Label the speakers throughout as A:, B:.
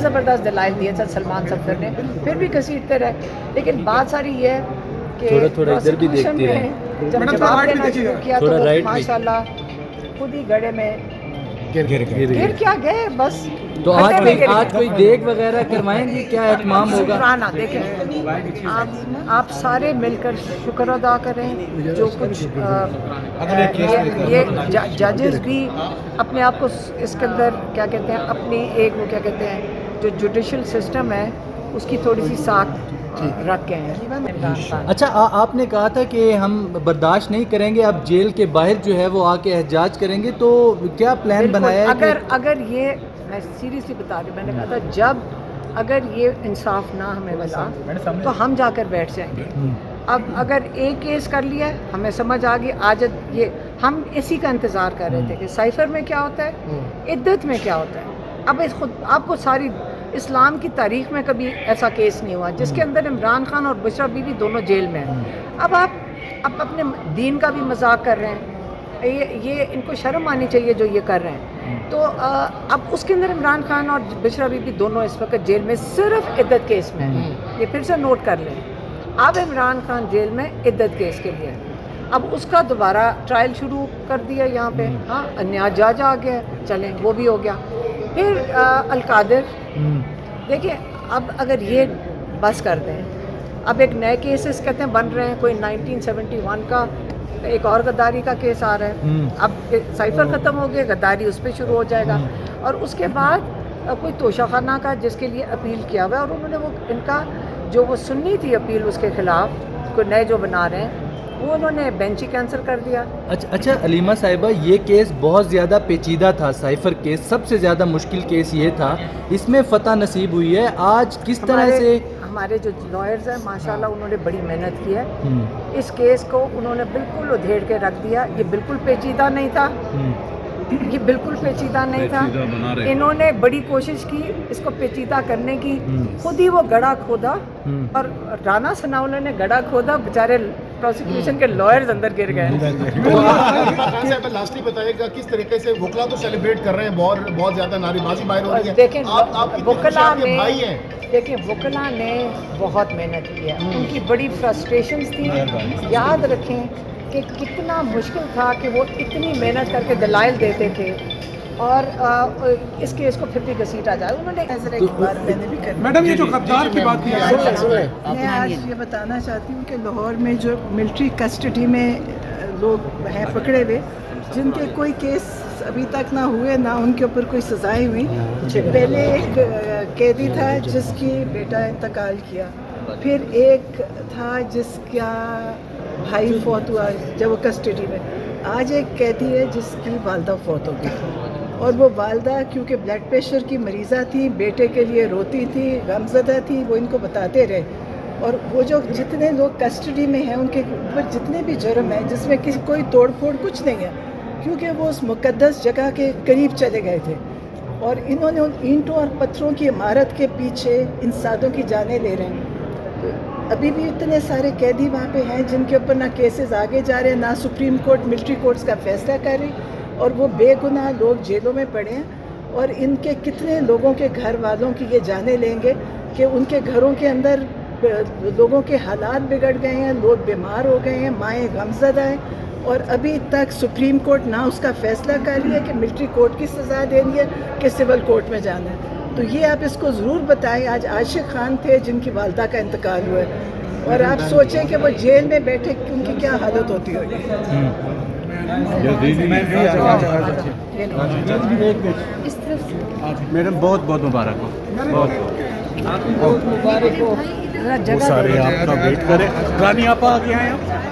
A: ज़बरदस्त दलाइल दिए थे सलमान सफ़र ने, फिर भी घसीटते रहे। लेकिन बात सारी ये है कि
B: थोड़ा इधर भी देखती रहे,
A: जब जवाब देना शुरू किया तो वो माशाल्लाह खुद ही गड्ढे में गिर क्या गए बस।
B: तो आज कोई देख वगैरह करवाएंगे, क्या एहतमाम होगा?
A: शुक्राना देखें, आप सारे मिलकर शुक्र अदा करें। जो कुछ ये जजेस भी अपने आप को इसके अंदर क्या कहते हैं, अपनी एक वो क्या कहते हैं जो जुडिशल सिस्टम है उसकी थोड़ी सी साख रख के हैं।
B: अच्छा, आपने कहा था कि हम बर्दाश्त नहीं करेंगे, अब जेल के बाहर जो है वो आके एहतजाज करेंगे, तो क्या प्लान बनाया है?
A: अगर ये मैं सीरियसली बता रही हूँ, मैंने कहा था जब अगर ये इंसाफ ना हमें मिला तो हम जाकर बैठ जाएंगे। अब अगर एक केस कर लिया हमें समझ आ गई, आज ये हम इसी का इंतज़ार कर रहे थे कि साइफर में क्या होता है, इद्दत में क्या होता है। अब इस खुद आपको सारी इस्लाम की तारीख में कभी ऐसा केस नहीं हुआ जिसके अंदर इमरान खान और बुशरा बीवी दोनों जेल में हैं। अब आप अपने दीन का भी मजाक कर रहे हैं, ये इनको शर्म आनी चाहिए जो ये कर रहे हैं। तो अब उसके अंदर इमरान खान और बुशरा बीवी दोनों इस वक्त जेल में सिर्फ इद्दत केस में हैं। ये फिर से नोट कर लें, अब इमरान खान जेल में इद्दत केस के लिए, अब उसका दोबारा ट्रायल शुरू कर दिया यहाँ पे। हाँ, अन्याय जज आ गया, चलें वो भी हो गया। फिर अलकादिर, देखिए अब अगर ये बस कर दें, अब एक नए केसेस कहते हैं बन रहे हैं, कोई 1971 का एक और गद्दारी का केस आ रहा है। अब साइफर ख़त्म हो गया, गद्दारी उस पर शुरू हो जाएगा। और उसके बाद कोई तोशाखाना का जिसके लिए अपील किया हुआ है, और उन्होंने वो इनका जो वो सुननी थी अपील उसके ख़िलाफ़ कोई नए जो बना रहे हैं वो उन्होंने बेंच ही कैंसिल कर दिया।
B: अच्छा अलीमा साहिबा, ये केस बहुत ज़्यादा पेचीदा था। साइफर केस सबसे ज़्यादा मुश्किल केस ये था, इसमें फ़तह नसीब हुई है। आज किस तरह से
A: हमारे जो लॉयर्स हैं माशाल्लाह उन्होंने बड़ी मेहनत की है। इस केस को उन्होंने बिल्कुल उधेड़ के रख दिया। ये बिल्कुल पेचीदा नहीं था, ये बिल्कुल पेचीदा नहीं था। इन्होंने बड़ी कोशिश की इसको पेचीदा करने की, खुद ही वो गड्ढा खोदा और राना सनाउल्लाह ने गड्ढा खोदा, बेचारे प्रोसिक्यूशन के लॉयर्स अंदर गिर गए।
C: लास्टली बताइएगा किस तरीके से वकला तो सेलिब्रेट कर रहे हैं, बहुत ज़्यादा नारेबाजी बाहर हो रही है।
A: देखें वकला ने बहुत मेहनत की है, उनकी बड़ी फ्रस्ट्रेशंस थी। याद रखें कि कितना मुश्किल था कि वो इतनी मेहनत करके दलाइल देते थे और इस केस को फिर भी घसीटा जाए। उन्होंने मैंने भी कर।
D: मैडम, ये जो गद्दार की बात की है,
E: मैं आज ये बताना चाहती हूँ कि लाहौर में जो मिलिट्री कस्टडी में लोग हैं पकड़े हुए, जिनके कोई केस अभी तक ना हुए ना उनके ऊपर कोई सजाएं हुई। पहले एक कैदी था जिसकी बेटा इंतकाल किया, फिर एक था जिसका भाई फौत हुआ जब वो कस्टडी में। आज एक कैदी है जिसकी वालदा फौत हो गई, और वो वालदा क्योंकि ब्लड प्रेशर की मरीज़ा थी, बेटे के लिए रोती थी, गमज़दा थी, वो इनको बताते रहे। और वो जो जितने लोग कस्टडी में हैं उनके ऊपर जितने भी जुर्म हैं जिसमें किसी कोई तोड़ फोड़ कुछ नहीं है, क्योंकि वो उस मुक़द्दस जगह के करीब चले गए थे और इन्होंने उन ईंटों और पत्थरों की इमारत के पीछे इंसानों की जानें ले रहे हैं। तो अभी भी इतने सारे कैदी वहाँ पे हैं जिनके ऊपर ना केसेस आगे जा रहे हैं, ना सुप्रीम कोर्ट मिलिट्री कोर्ट्स का फैसला कर रही, और वो बेगुनाह लोग जेलों में पड़े हैं। और इनके कितने लोगों के घर वालों की ये जाने लेंगे कि उनके घरों के अंदर लोगों के हालात बिगड़ गए हैं, लोग बीमार हो गए हैं, माएँ गमज़दा हैं, और अभी तक सुप्रीम कोर्ट ना उसका फैसला कर लिया कि मिलिट्री कोर्ट की सज़ा देनी है कि सिविल कोर्ट में जाना है। तो ये आप इसको ज़रूर बताएं। आज आशिक खान थे जिनकी वालदा का इंतकाल हुआ है, और आप सोचें कि वो जेल में बैठे कि उनकी क्या हालत होती होगी।
D: मैडम बहुत बहुत मुबारक हो, बहुत
A: मुबारक हो।
D: वो सारे आपका वेट करें। रानी आपा आ गए हैं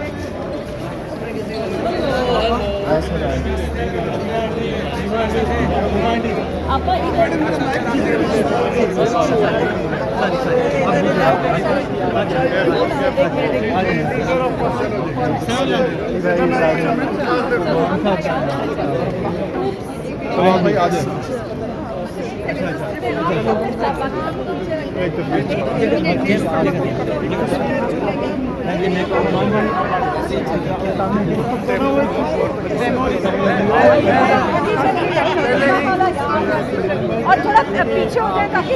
C: भाई आ जाए।
A: और थोड़ा पीछे हो जाए ताकि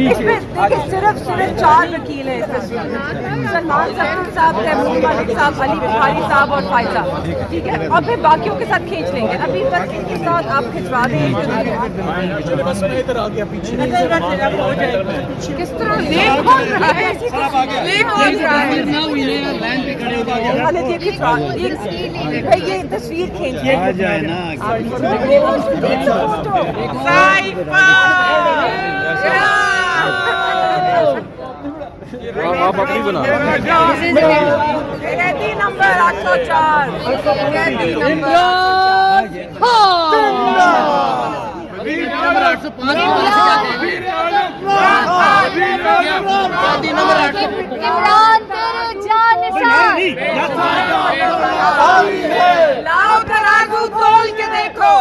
A: इसमें देखिए सिर्फ 4 वकील हैं इस तस्वीर में। सलमान साहब, तैमूर मलिक साहब, अली बुखारी साहब और फाइज साहब, ठीक है, और फिर बाकियों के साथ खींच लेंगे। अभी बस इनके साथ आप खिंचवा दें। किस तरह लेक कौन रहा है? अरे ये खिंचवा, ये तस्वीर खींच आ जाए ना।
B: आप अपनी बना
A: नंबर 804
F: इमरान तेरे जान निशान
A: लाओ तराजू तोल के देखो।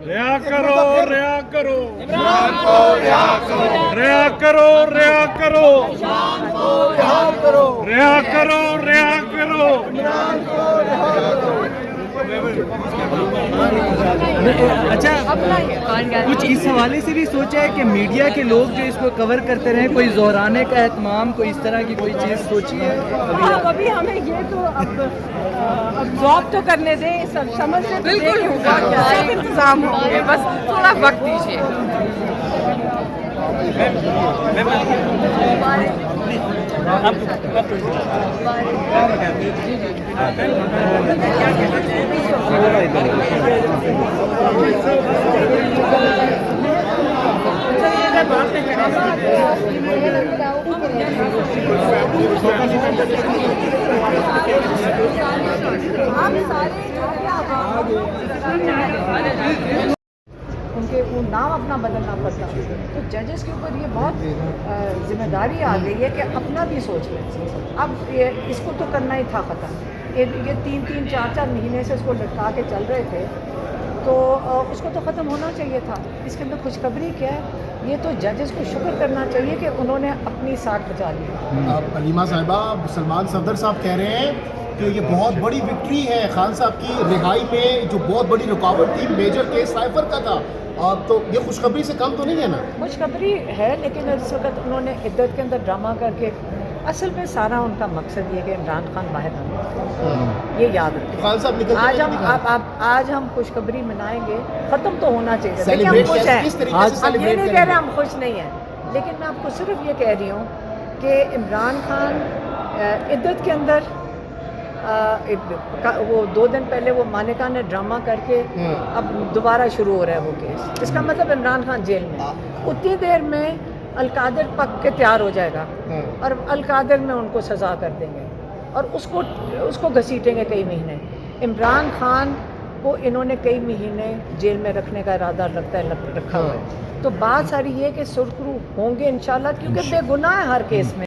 D: रिया करो, रिया करो, इमरान को रिया करो, रिया करो, रिया करो, रिया करो, रिया करो, रिया करो, इमरान को रिया करो।
B: अच्छा, कुछ इस हवाले से भी सोचा है कि मीडिया के लोग जो इसको कवर करते रहे, कोई जोहराने का एहतमाम, कोई इस तरह की कोई चीज़ सोची है?
A: अभी हमें ये तो अब्जॉर्ब तो करने दें, सब समझ से बिल्कुल होगा, सब इंतजाम होंगे, बस थोड़ा वक्त दीजिए। उनके वो नाम अपना बदलना पड़ता है, तो जजेस के ऊपर ये बहुत जिम्मेदारी आ गई है कि अपना भी सोच लें। अब इसको तो करना ही था ख़त्म। ये 3-3, 4-4 महीने से इसको लटका के चल रहे थे, तो उसको तो ख़त्म होना चाहिए था। इसके अंदर खुशखबरी क्या है, ये तो जजेस को शुक्र करना चाहिए कि उन्होंने अपनी साख बचा ली।
C: अलीमा साहिबा, सलमान सफदर साहब कह रहे हैं कि ये बहुत बड़ी विक्ट्री है खान साहब की रिहाई में, जो बहुत बड़ी रुकावट थी, मेजर केस साइफर का था। तो ये खुशखबरी से कम तो नहीं है ना? खुशखबरी है, लेकिन इस वक्त उन्होंने इद्दत के अंदर ड्रामा करके, असल में सारा उनका मकसद ये कि इमरान खान बाहर आए, ये याद रखें। खान साहब निकल आज हम खुशखबरी मनाएंगे, ख़त्म तो होना चाहिए। देखिए हम खुश हैं, हम ये नहीं कह रहे हम खुश नहीं हैं, लेकिन मैं आपको सिर्फ ये कह रही हूँ कि इमरान खान इद्दत के अंदर वो 2 दिन पहले वो मानिका ने ड्रामा करके अब दोबारा शुरू हो रहा है वो केस। इसका मतलब इमरान खान जेल में, उतनी देर में अलकादर पक के तैयार हो जाएगा और अलकादर में उनको सज़ा कर देंगे और उसको घसीटेंगे कई महीने। इमरान खान को इन्होंने कई महीने जेल में रखने का इरादा रखा हुआ है। तो बात सारी ये कि सुरखरू होंगे इंशाल्लाह, क्योंकि बेगुनाह है हर केस में।